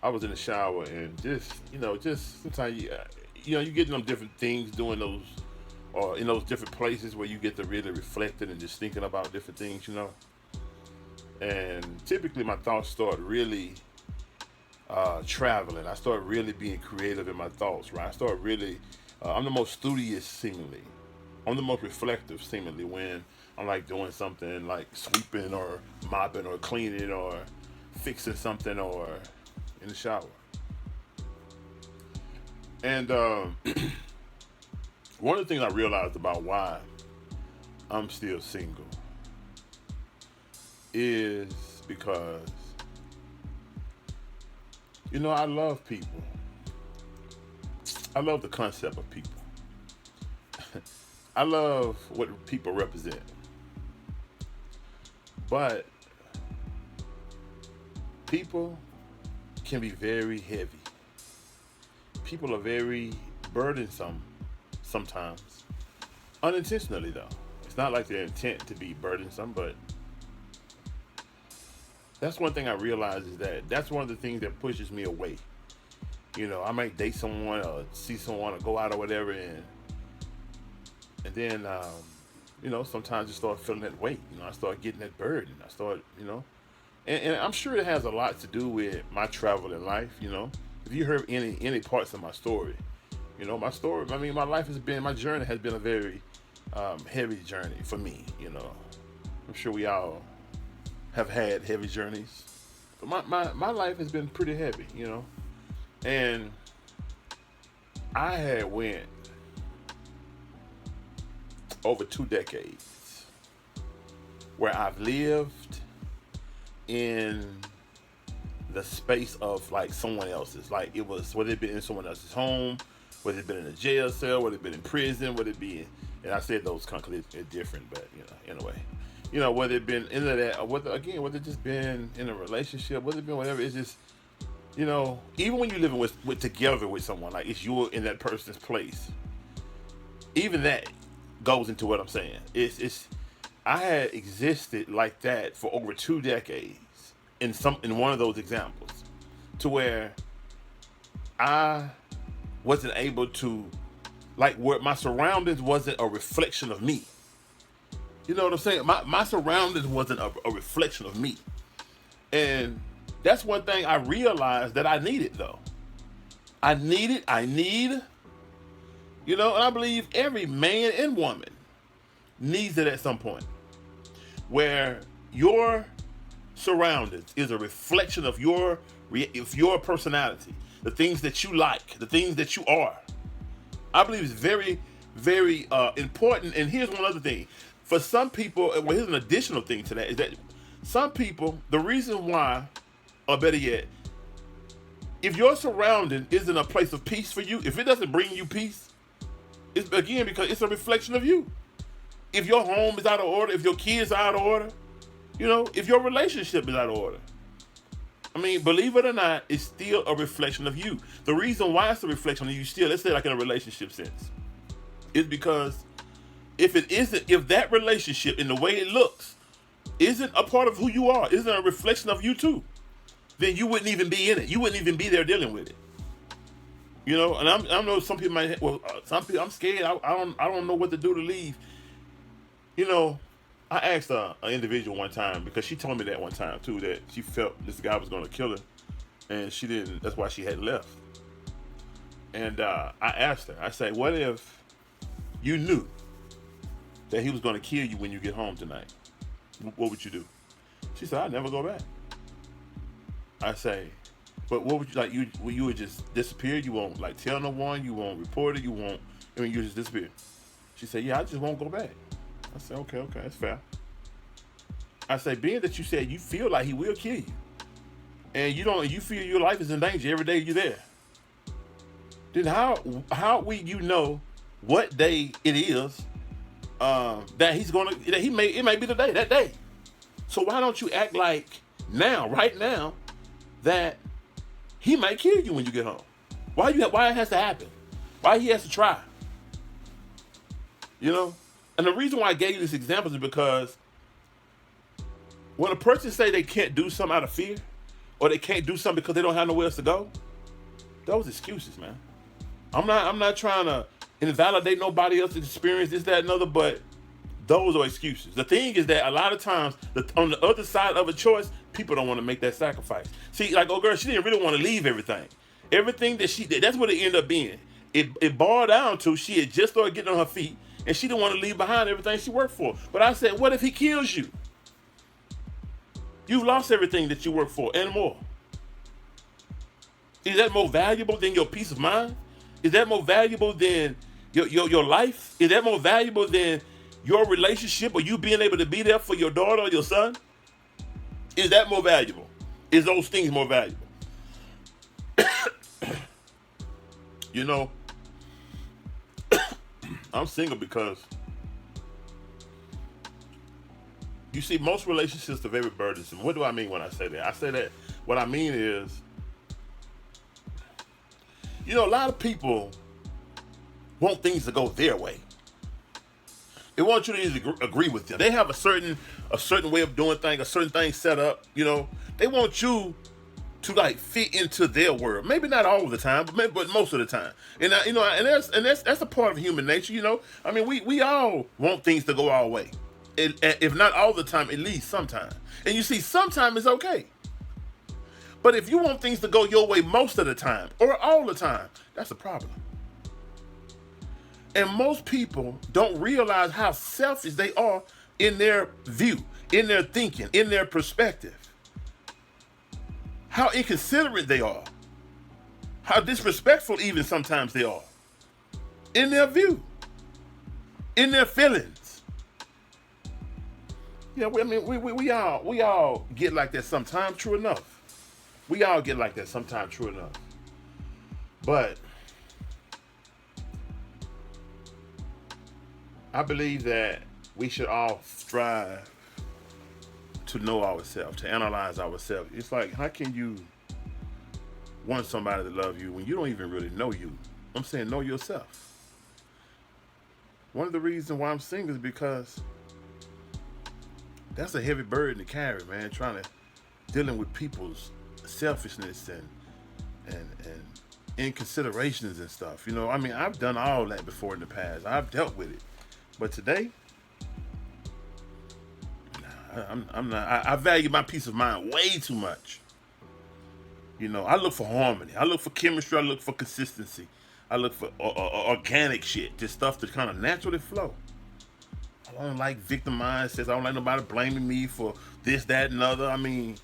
I was in the shower and just sometimes you get them different things doing those or in those different places where you get to really reflecting and just thinking about different things. And typically my thoughts start really traveling. I start really being creative in my thoughts, right? I start really, I'm the most studious seemingly. I'm the most reflective seemingly when I'm like doing something like sweeping or mopping or cleaning or fixing something or in the shower. And one of the things I realized about why I'm still single is because, I love people. I love the concept of people. I love what people represent. But people can be very heavy. People are very burdensome sometimes. Unintentionally, though. It's not like their intent to be burdensome, but that's one thing I realize is that that's one of the things that pushes me away. I might date someone or see someone or go out or whatever, and then sometimes I start feeling that weight. I start getting that burden. I start, and I'm sure it has a lot to do with my travel in life. If you heard any parts of my story, my story. I mean, my journey has been a very heavy journey for me. I'm sure we all have had heavy journeys, but my life has been pretty heavy. And I had went over 2 decades where I've lived in the space of like someone else's. Like it was whether it been in someone else's home, whether it been in a jail cell, whether it been in prison, whether it be in, and I said those because it's different, but anyway. Whether it been into that or whether it just been in a relationship, whether it been whatever, it's just even when you're living with together with someone, like it's you're in that person's place, even that goes into what I'm saying. It's I had existed like that for over 2 decades in one of those examples, to where I wasn't able to like where my surroundings wasn't a reflection of me. You know what I'm saying? My surroundings wasn't a reflection of me. And that's one thing I realized that I needed though. I need, and I believe every man and woman needs it at some point. Where your surroundings is a reflection of your personality, the things that you like, the things that you are. I believe it's very, very important. And here's one other thing: for some people, well, here's an additional thing to that is that some people, the reason why, or better yet, if your surrounding isn't a place of peace for you, if it doesn't bring you peace, it's again because it's a reflection of you. If your home is out of order, if your kids are out of order, if your relationship is out of order. I mean, believe it or not, it's still a reflection of you. The reason why it's a reflection of you still, let's say like in a relationship sense, is because if that relationship in the way it looks isn't a part of who you are, isn't a reflection of you too, then you wouldn't even be in it. You wouldn't even be there dealing with it. And I know some people might. Well, some people I'm scared. I don't know what to do to leave. You know, I asked an individual one time because she told me that one time too that she felt this guy was going to kill her, and she didn't. That's why she had left. And I asked her. I said, "What if you knew that he was going to kill you when you get home tonight? What would you do?" She said, "I'd never go back." I say, "But what would you like? You would just disappear? You won't like tell no one? You won't report it? You won't? I mean, you just disappear?" She said, "Yeah, I just won't go back." I said, "Okay, that's fair." I say, "Being that you said you feel like he will kill you, and you feel your life is in danger every day you're there, then how will you know what day it is that he's gonna that he may it may be the day that day? So why don't you act like now, right now, that he might kill you when you get home? Why it has to happen? Why he has to try? You know?" And the reason why I gave you this example is because when a person say they can't do something out of fear, or they can't do something because they don't have nowhere else to go. Those excuses, man. I'm not trying to invalidate nobody else's experience, this, that, and other, but those are excuses. The thing is that a lot of times, on the other side of a choice, people don't want to make that sacrifice. See, like, oh girl, she didn't really want to leave everything. Everything that she did, that's what it ended up being. It boiled down to she had just started getting on her feet, and she didn't want to leave behind everything she worked for. But I said, what if he kills you? You've lost everything that you worked for and more. Is that more valuable than your peace of mind? Is that more valuable than your life? Is that more valuable than your relationship or you being able to be there for your daughter or your son? Is that more valuable? Is those things more valuable? You know, I'm single because you see, most relationships are very burdensome. What do I mean when I say that? I say that what I mean is, you know, a lot of people want things to go their way. They want you to agree with them. They have a certain way of doing things, a certain thing set up. You know, they want you to like fit into their world. Maybe not all the time, but most of the time. And you know, and that's a part of human nature. You know, I mean, we all want things to go our way. If not all the time, at least sometimes. And you see, sometimes it's okay. But if you want things to go your way most of the time, or all the time, that's a problem. And most people don't realize how selfish they are in their view, in their thinking, in their perspective. How inconsiderate they are. How disrespectful even sometimes they are. In their view. In their feelings. Yeah, I mean, we all get like that sometimes, true enough. We all get like that sometimes, true enough. But I believe that we should all strive to know ourselves, to analyze ourselves. It's like, how can you want somebody to love you when you don't even really know you? I'm saying know yourself. One of the reasons why I'm single is because that's a heavy burden to carry, man, dealing with people's selfishness and inconsiderations and stuff. You know, I mean, I've done all that before in the past. I've dealt with it. But today, I'm not. I value my peace of mind way too much. You know, I look for harmony. I look for chemistry. I look for consistency. I look for organic shit, just stuff that kind of naturally flow. I don't like victim mindsets. I don't like nobody blaming me for this, that, and other. I mean,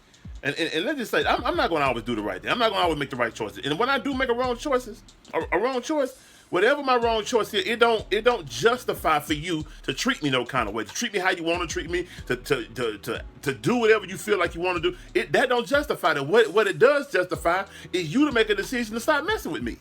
and let's just say, I'm not going to always do the right thing. I'm not going to always make the right choices. And when I do make a wrong choice, whatever my wrong choice is, it don't justify for you to treat me no kind of way, to treat me how you want to treat me, to do whatever you feel like you want to do. That don't justify that. What it does justify is you to make a decision to stop messing with me,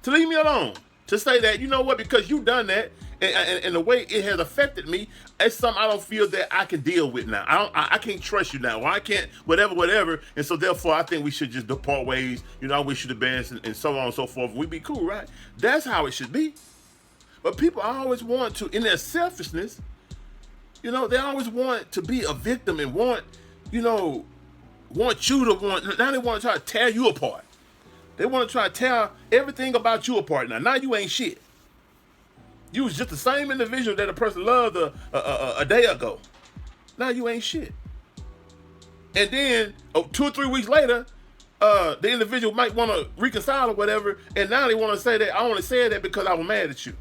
to leave me alone, to say that, you know what, because you done that, and the way it has affected me, it's something I don't feel that I can deal with now. I can't trust you now, or I can't whatever, and so therefore I think we should just depart ways. You know, I wish you the best, and so on and so forth. We be cool, right? That's how it should be. But people always want to, in their selfishness, you know, they always want to be a victim and want you to now they want to try to tear you apart. They want to try to tear everything about you apart now. Now you ain't shit. You was just the same individual that a person loved a day ago. Now you ain't shit. And then 2 or 3 weeks later, the individual might want to reconcile or whatever, and now they want to say that I only said that because I was mad at you.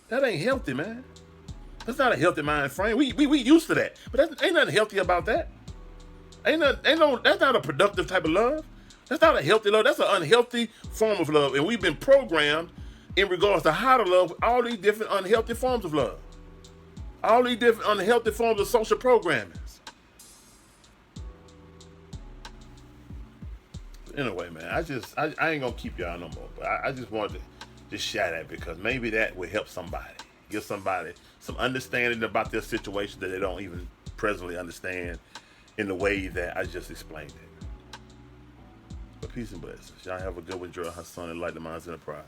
That ain't healthy, man. That's not a healthy mind frame. We used to that, but ain't nothing healthy about that. That's not a productive type of love. That's not a healthy love. That's an unhealthy form of love, and we've been programmed in regards to how to love all these different unhealthy forms of love. All these different unhealthy forms of social programming. Anyway, man, I ain't gonna keep y'all no more, but I just wanted to just share that because maybe that would help somebody. Give somebody some understanding about their situation that they don't even presently understand in the way that I just explained it. But peace and blessings. Y'all have a good one. Gerald, her son, and light the minds enterprise.